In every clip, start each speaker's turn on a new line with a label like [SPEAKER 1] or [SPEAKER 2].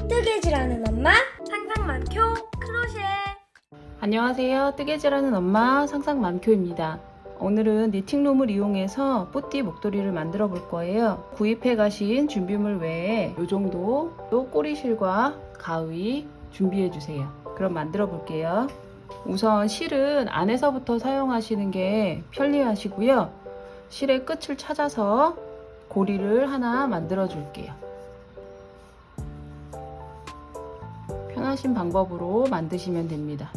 [SPEAKER 1] 뜨개질하는 엄마 상상만교 크로셰.
[SPEAKER 2] 안녕하세요. 뜨개질하는 엄마 상상맘교입니다. 오늘은 니팅룸을 이용해서 뿌띠 목도리를 만들어 볼 거예요. 구입해 가신 준비물 외에 이 정도 또 꼬리실과 가위 준비해 주세요. 그럼 만들어 볼게요. 우선 실은 안에서부터 사용하시는 게 편리하시고요. 실의 끝을 찾아서 고리를 하나 만들어 줄게요. 편하신 방법으로 만드시면 됩니다.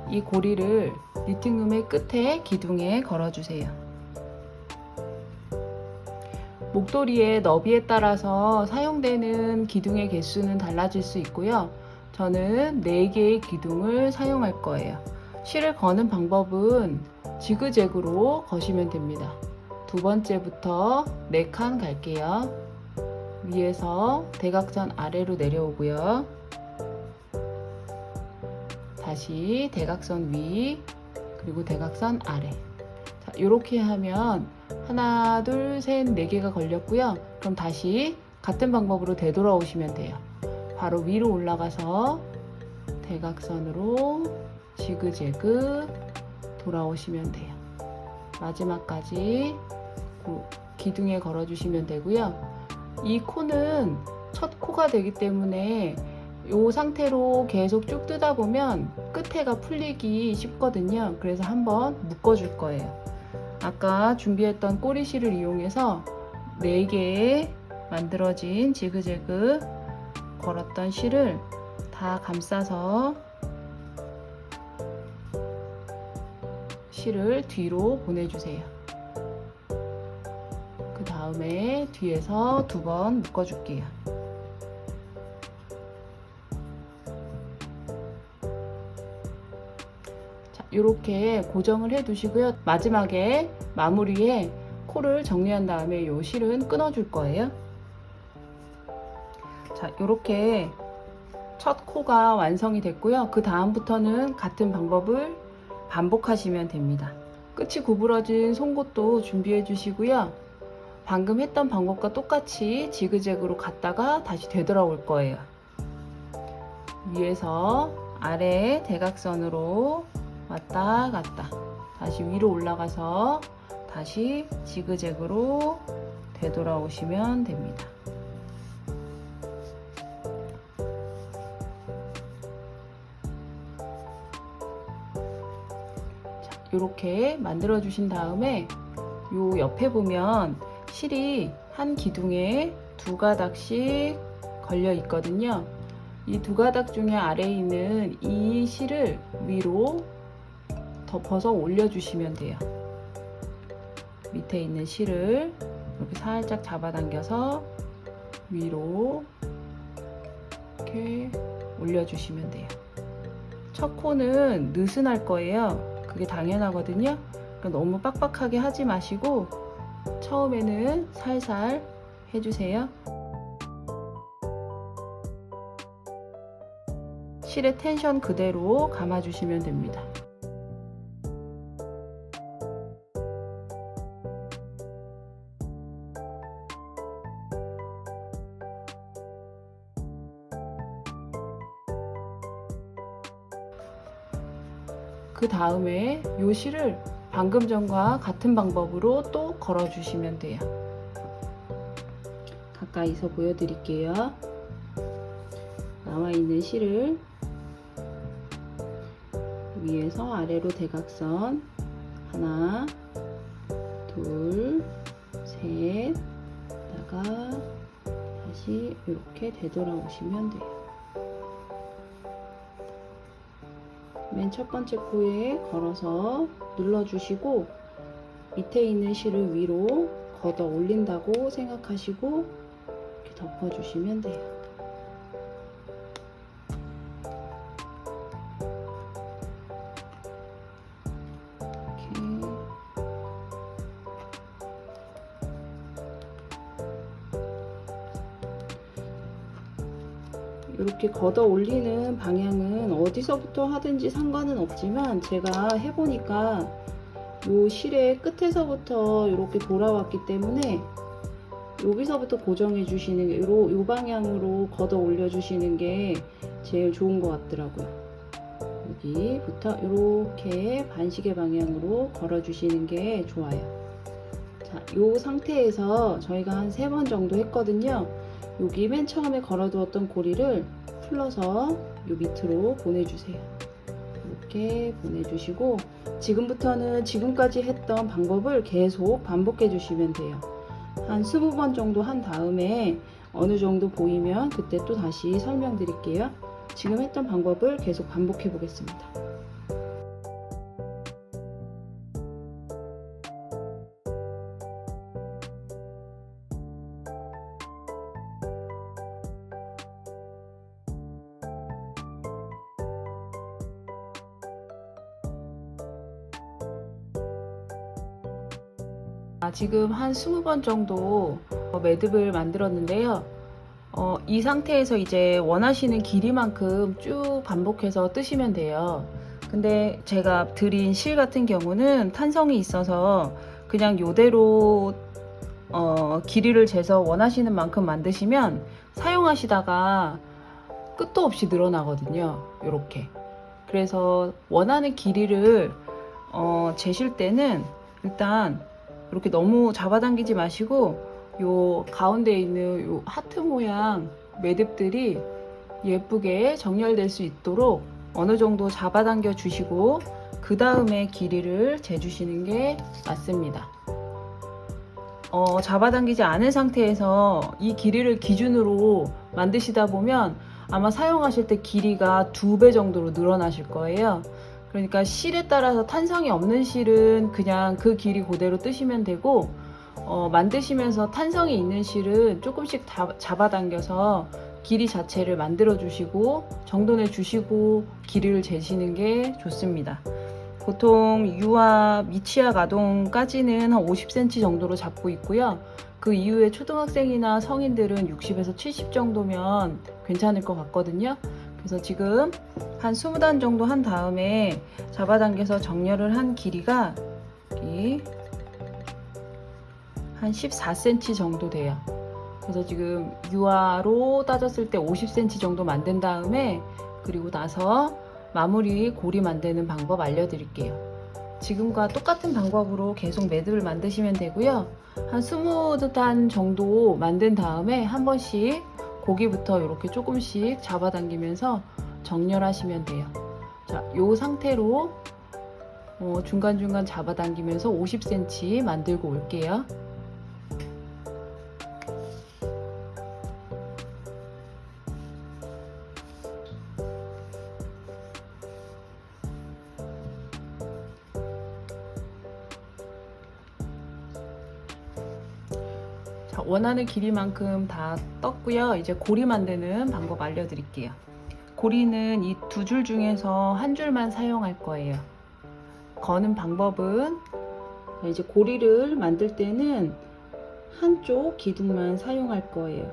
[SPEAKER 2] 이 고리를 니팅룸의 끝에 기둥에 걸어주세요. 목도리의 너비에 따라서 사용되는 기둥의 개수는 달라질 수 있고요. 저는 4개의 기둥을 사용할 거예요. 실을 거는 방법은 지그재그로 거시면 됩니다. 두 번째부터 4칸 갈게요. 위에서 대각선 아래로 내려오고요. 다시 대각선 위, 그리고 대각선 아래. 자, 이렇게 하면 하나, 둘, 셋, 4개가 걸렸고요. 그럼 다시 같은 방법으로 되돌아오시면 돼요. 바로 위로 올라가서 대각선으로 지그재그 돌아오시면 돼요. 마지막까지 기둥에 걸어주시면 되고요. 이 코는 첫 코가 되기 때문에 이 상태로 계속 쭉 뜨다 보면 끝에가 풀리기 쉽거든요. 그래서 한번 묶어줄 거예요. 아까 준비했던 꼬리실을 이용해서 4개의 만들어진 지그재그 걸었던 실을 다 감싸서 실을 뒤로 보내주세요. 그 다음에 뒤에서 2번 묶어줄게요. 이렇게 고정을 해 두시고요. 마지막에 마무리에 코를 정리한 다음에 이 실은 끊어 줄 거예요. 자, 이렇게 첫 코가 완성이 됐고요. 그 다음부터는 같은 방법을 반복하시면 됩니다. 끝이 구부러진 송곳도 준비해 주시고요. 방금 했던 방법과 똑같이 지그재그로 갔다가 다시 되돌아올 거예요. 위에서 아래 대각선으로 왔다 갔다, 다시 위로 올라가서 다시 지그재그로 되돌아오시면 됩니다. 자, 이렇게 만들어 주신 다음에 요 옆에 보면 실이 한 기둥에 2가닥씩 걸려 있거든요. 이 2가닥 중에 아래에 있는 이 실을 위로 덮어서 올려주시면 돼요. 밑에 있는 실을 이렇게 살짝 잡아당겨서 위로 이렇게 올려주시면 돼요. 첫 코는 느슨할 거예요. 그게 당연하거든요. 그러니까 너무 빡빡하게 하지 마시고 처음에는 살살 해주세요. 실의 텐션 그대로 감아주시면 됩니다. 그 다음에 이 실을 방금 전과 같은 방법으로 또 걸어 주시면 돼요. 가까이서 보여드릴게요. 나와 있는 실을 위에서 아래로 대각선 하나, 둘, 셋 다가 다시 이렇게 되돌아오시면 돼요. 맨 첫 번째 코에 걸어서 눌러주시고 밑에 있는 실을 위로 걷어 올린다고 생각하시고 이렇게 덮어주시면 돼요. 이렇게 걷어 올리는 방향은 어디서부터 하든지 상관은 없지만 제가 해보니까 이 실의 끝에서부터 이렇게 돌아왔기 때문에 여기서부터 고정해 주시는 게 요 방향으로 걷어 올려 주시는 게 제일 좋은 것 같더라고요. 여기부터 이렇게 반시계 방향으로 걸어 주시는 게 좋아요. 자, 요 상태에서 저희가 한 3번 정도 했거든요. 여기 맨 처음에 걸어 두었던 고리를 풀러서 요 밑으로 보내주세요. 이렇게 보내주시고, 지금부터는 지금까지 했던 방법을 계속 반복해 주시면 돼요. 한 20번 정도 한 다음에 어느 정도 보이면 그때 또 다시 설명드릴게요. 지금 했던 방법을 계속 반복해 보겠습니다. 지금 한 20번 정도 매듭을 만들었는데요. 이 상태에서 이제 원하시는 길이만큼 쭉 반복해서 뜨시면 돼요. 근데 제가 드린 실 같은 경우는 탄성이 있어서 그냥 요대로 길이를 재서 원하시는 만큼 만드시면 사용하시다가 끝도 없이 늘어나거든요. 이렇게. 그래서 원하는 길이를 재실 때는 일단 이렇게 너무 잡아당기지 마시고 요 가운데 있는 요 하트 모양 매듭들이 예쁘게 정렬될 수 있도록 어느 정도 잡아당겨 주시고 그 다음에 길이를 재주시는 게 맞습니다. 잡아당기지 않은 상태에서 이 길이를 기준으로 만드시다 보면 아마 사용하실 때 길이가 2배 정도로 늘어나실 거예요. 그러니까 실에 따라서 탄성이 없는 실은 그냥 그 길이 그대로 뜨시면 되고, 만드시면서 탄성이 있는 실은 조금씩 잡아당겨서 길이 자체를 만들어 주시고 정돈해 주시고 길이를 재시는 게 좋습니다. 보통 유아 미취학 아동까지는 한 50cm 정도로 잡고 있고요. 그 이후에 초등학생이나 성인들은 60에서 70 정도면 괜찮을 것 같거든요. 그래서 지금 한 20단 정도 한 다음에 잡아당겨서 정렬을 한 길이가 여기 한 14cm 정도 돼요. 그래서 지금 유아로 따졌을 때 50cm 정도 만든 다음에 그리고 나서 마무리 고리 만드는 방법 알려드릴게요. 지금과 똑같은 방법으로 계속 매듭을 만드시면 되고요. 한 20단 정도 만든 다음에 한 번씩 고기부터 이렇게 조금씩 잡아당기면서 정렬하시면 돼요. 자, 이 상태로 중간중간 잡아당기면서 50cm 만들고 올게요. 자, 원하는 길이만큼 다 떴고요. 이제 고리 만드는 방법 알려드릴게요. 고리는 이 2줄 중에서 한 줄만 사용할 거예요. 거는 방법은 이제 고리를 만들 때는 한쪽 기둥만 사용할 거예요.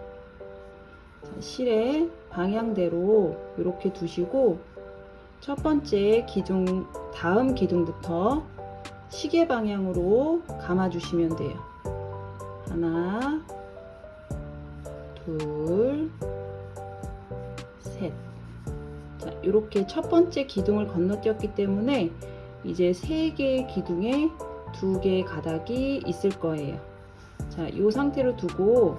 [SPEAKER 2] 자, 실의 방향대로 이렇게 두시고 첫 번째 기둥, 다음 기둥부터 시계 방향으로 감아 주시면 돼요. 하나, 둘, 셋. 자, 이렇게 첫 번째 기둥을 건너뛰었기 때문에 이제 3개의 기둥에 2개의 가닥이 있을 거예요. 자, 이 상태로 두고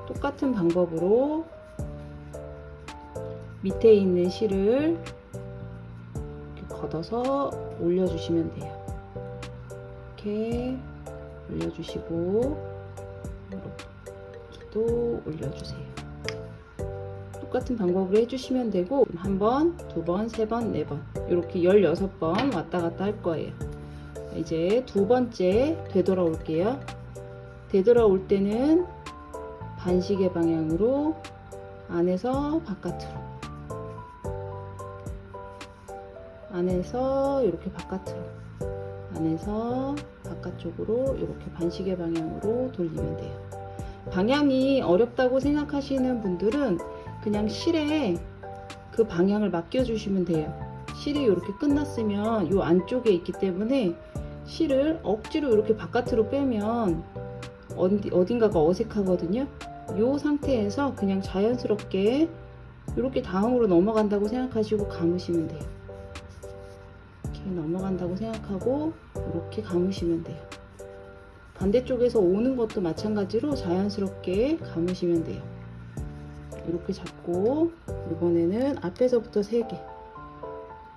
[SPEAKER 2] 똑같은 방법으로 밑에 있는 실을 이렇게 걷어서 올려주시면 돼요. 이렇게 올려주시고 이렇게도 올려주세요. 똑같은 방법으로 해주시면 되고 한 번, 2번, 3번, 4번 이렇게 16번 왔다 갔다 할 거예요. 이제 두 번째 되돌아올게요. 되돌아올 때는 반시계 방향으로 안에서 바깥으로, 안에서 이렇게 바깥으로, 안에서 바깥쪽으로 이렇게 반시계 방향으로 돌리면 돼요. 방향이 어렵다고 생각하시는 분들은 그냥 실에 그 방향을 맡겨주시면 돼요. 실이 이렇게 끝났으면 이 안쪽에 있기 때문에 실을 억지로 이렇게 바깥으로 빼면 어딘가가 어색하거든요. 이 상태에서 그냥 자연스럽게 이렇게 다음으로 넘어간다고 생각하시고 감으시면 돼요. 이렇게 넘어간다고 생각하고 이렇게 감으시면 돼요. 반대쪽에서 오는 것도 마찬가지로 자연스럽게 감으시면 돼요. 이렇게 잡고 이번에는 앞에서부터 3개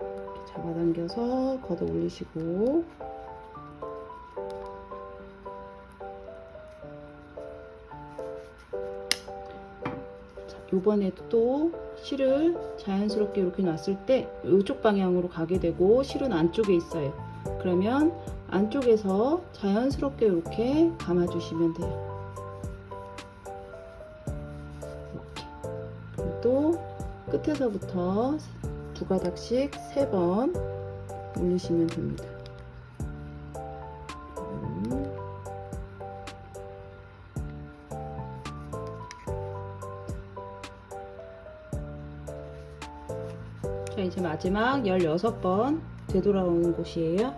[SPEAKER 2] 이렇게 잡아당겨서 걷어 올리시고, 이번에도 또 실을 자연스럽게 이렇게 놨을 때 이쪽 방향으로 가게 되고 실은 안쪽에 있어요. 그러면 안쪽에서 자연스럽게 이렇게 감아 주시면 돼요. 이렇게. 그리고 또 끝에서부터 2가닥씩 3번 올리시면 됩니다. 자, 이제 마지막 16번 되돌아오는 곳이에요.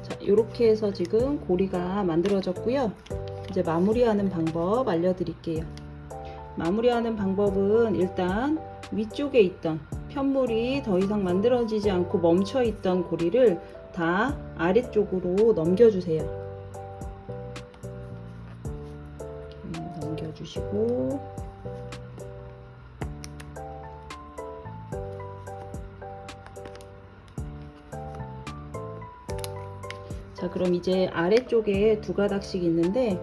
[SPEAKER 2] 자, 이렇게 해서 지금 고리가 만들어졌고요. 이제 마무리하는 방법 알려드릴게요. 마무리하는 방법은 일단 위쪽에 있던 편물이 더 이상 만들어지지 않고 멈춰 있던 고리를 다 아래쪽으로 넘겨주세요. 넘겨주시고, 자, 그럼 이제 아래쪽에 2가닥씩 있는데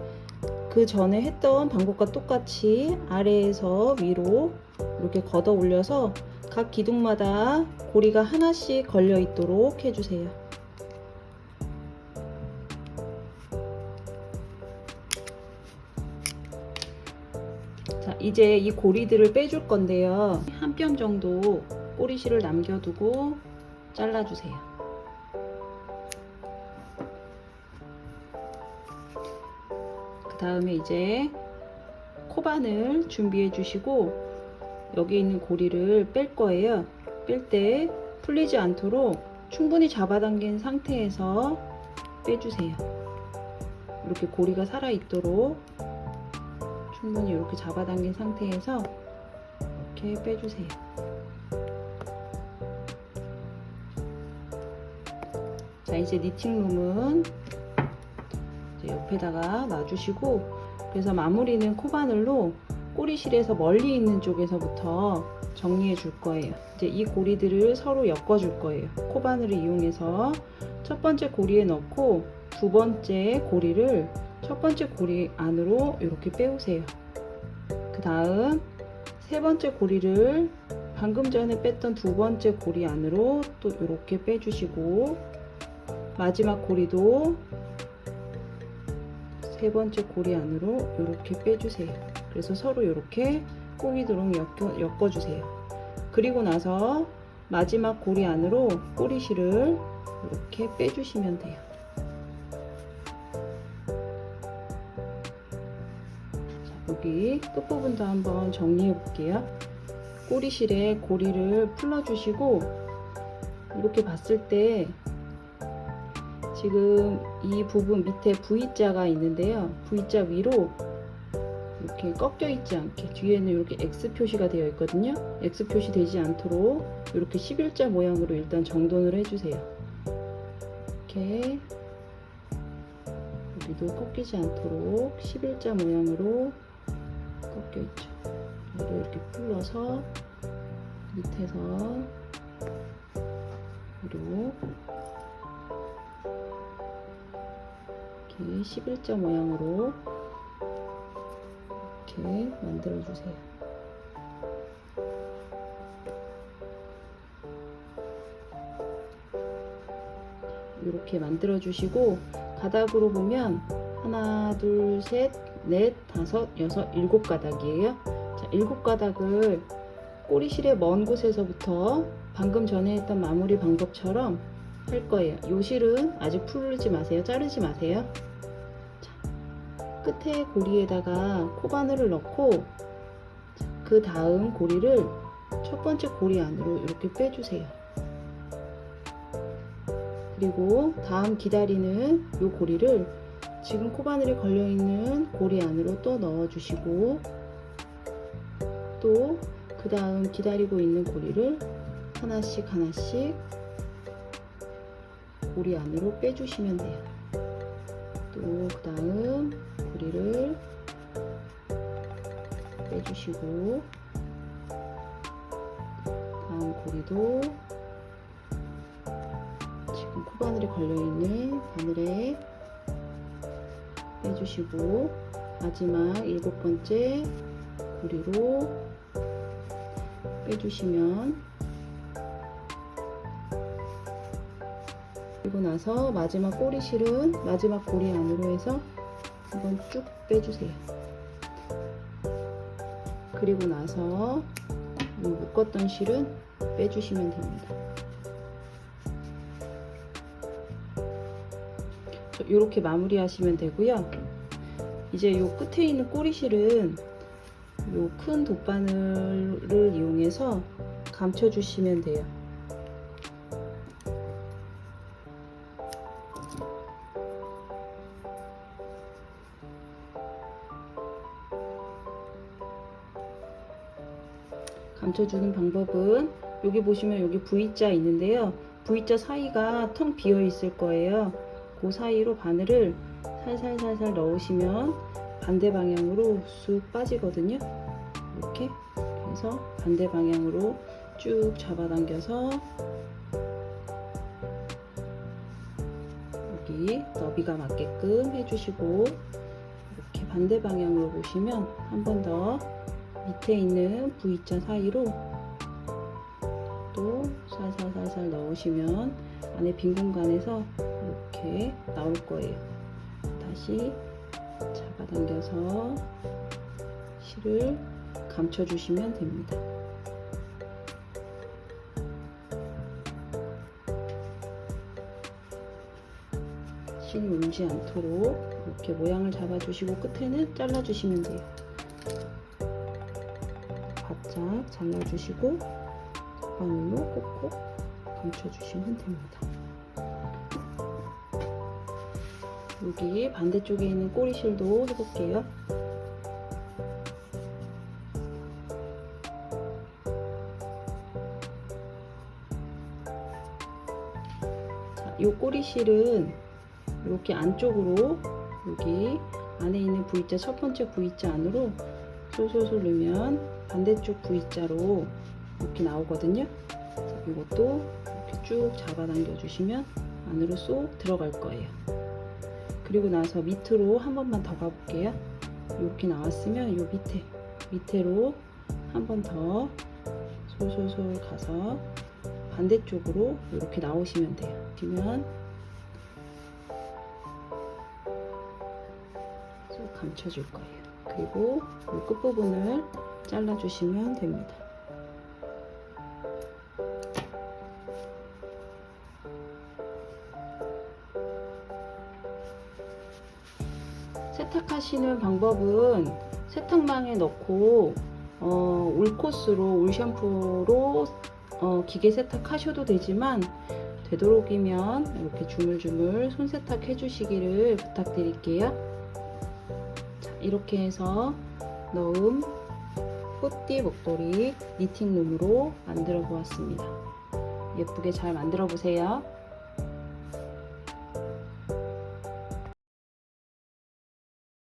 [SPEAKER 2] 그 전에 했던 방법과 똑같이 아래에서 위로 이렇게 걷어 올려서 각 기둥마다 고리가 하나씩 걸려 있도록 해주세요. 자, 이제 이 고리들을 빼줄 건데요. 한 뼘 정도 꼬리실을 남겨두고 잘라주세요. 그 다음에 이제 코바늘 준비해 주시고 여기 있는 고리를 뺄 거예요. 뺄 때 풀리지 않도록 충분히 잡아당긴 상태에서 빼주세요. 이렇게 고리가 살아있도록 충분히 이렇게 잡아당긴 상태에서 이렇게 빼주세요. 자, 이제 니팅룸은 이제 옆에다가 놔주시고, 그래서 마무리는 코바늘로 꼬리실에서 멀리 있는 쪽에서부터 정리해 줄 거예요. 이제 이 고리들을 서로 엮어 줄 거예요. 코바늘을 이용해서 첫 번째 고리에 넣고 2번째 고리를 첫 번째 고리 안으로 이렇게 빼오세요. 그 다음 3번째 고리를 방금 전에 뺐던 2번째 고리 안으로 또 이렇게 빼주시고, 마지막 고리도 3번째 고리 안으로 이렇게 빼주세요. 그래서 서로 이렇게 꼬이도록 엮어주세요. 그리고 나서 마지막 고리 안으로 꼬리실을 이렇게 빼주시면 돼요. 자, 여기 끝부분도 한번 정리해 볼게요. 꼬리실에 고리를 풀어주시고, 이렇게 봤을 때 지금 이 부분 밑에 V자가 있는데요. V자 위로 이렇게 꺾여 있지 않게 뒤에는 이렇게 X 표시가 되어 있거든요. X 표시 되지 않도록 이렇게 11자 모양으로 일단 정돈을 해주세요. 이렇게 여기도 꺾이지 않도록 11자 모양으로 꺾여 있죠. 이걸 이렇게 풀러서 밑에서 위로 이렇게 11자 모양으로 이렇게 만들어 주세요. 이렇게 만들어 주시고, 가닥으로 보면 하나, 둘, 셋, 넷, 다섯, 여섯, 7가닥이에요. 자, 7가닥을 꼬리실의 먼 곳에서부터 방금 전에 했던 마무리 방법처럼 할 거예요. 요 실은 아직 풀지 마세요. 자르지 마세요. 자, 끝에 고리에다가 코바늘을 넣고 그 다음 고리를 첫 번째 고리 안으로 이렇게 빼주세요. 그리고 다음 기다리는 이 고리를 지금 코바늘이 걸려있는 고리 안으로 또 넣어주시고, 또 그 다음 기다리고 있는 고리를 하나씩 고리 안으로 빼주시면 돼요. 또 그 다음 고리를 빼주시고, 다음 고리도 지금 코바늘이 걸려있는 바늘에 빼주시고, 마지막 7번째 고리로 빼주시면, 그리고 나서 마지막 꼬리실은 마지막 고리 안으로 해서 한번 쭉 빼주세요. 그리고 나서 묶었던 실은 빼주시면 됩니다. 이렇게 마무리 하시면 되고요. 이제 이 끝에 있는 꼬리실은 이 큰 돗바늘을 이용해서 감춰 주시면 돼요. 감춰주는 방법은 여기 보시면 여기 V자 있는데요. V자 사이가 텅 비어 있을 거예요. 그 사이로 바늘을 살살 넣으시면 반대 방향으로 쑥 빠지거든요. 이렇게. 그래서 반대 방향으로 쭉 잡아당겨서 여기 너비가 맞게끔 해주시고, 이렇게 반대 방향으로 보시면 한 번 더 밑에 있는 V자 사이로 또 살살 넣으시면 안에 빈 공간에서 이렇게 나올 거예요. 다시 잡아당겨서 실을 감춰주시면 됩니다. 실 울지 않도록 이렇게 모양을 잡아주시고 끝에는 잘라주시면 돼요. 바짝 잘라주시고 바늘로 꼭꼭 감춰주시면 됩니다. 여기 반대쪽에 있는 꼬리실도 해볼게요. 자, 이 꼬리실은 이렇게 안쪽으로 여기 안에 있는 V자, 첫 번째 V자 안으로 솔솔 넣으면 반대쪽 V자로 이렇게 나오거든요. 이것도 이렇게 쭉 잡아당겨 주시면 안으로 쏙 들어갈 거예요. 그리고 나서 밑으로 한 번만 더 가볼게요. 이렇게 나왔으면 이 밑에로 한 번 더 솔솔 가서 반대쪽으로 이렇게 나오시면 돼요. 그러면 쏙 감춰줄 거예요. 그리고 이 끝부분을 잘라주시면 됩니다. 세탁하시는 방법은 세탁망에 넣고 울 코스로 울 샴푸로 기계 세탁하셔도 되지만, 되도록이면 이렇게 주물주물 손 세탁해 주시기를 부탁드릴게요. 자, 이렇게 해서 넣음 뽀띠 목도리 니팅룸으로 만들어 보았습니다. 예쁘게 잘 만들어 보세요.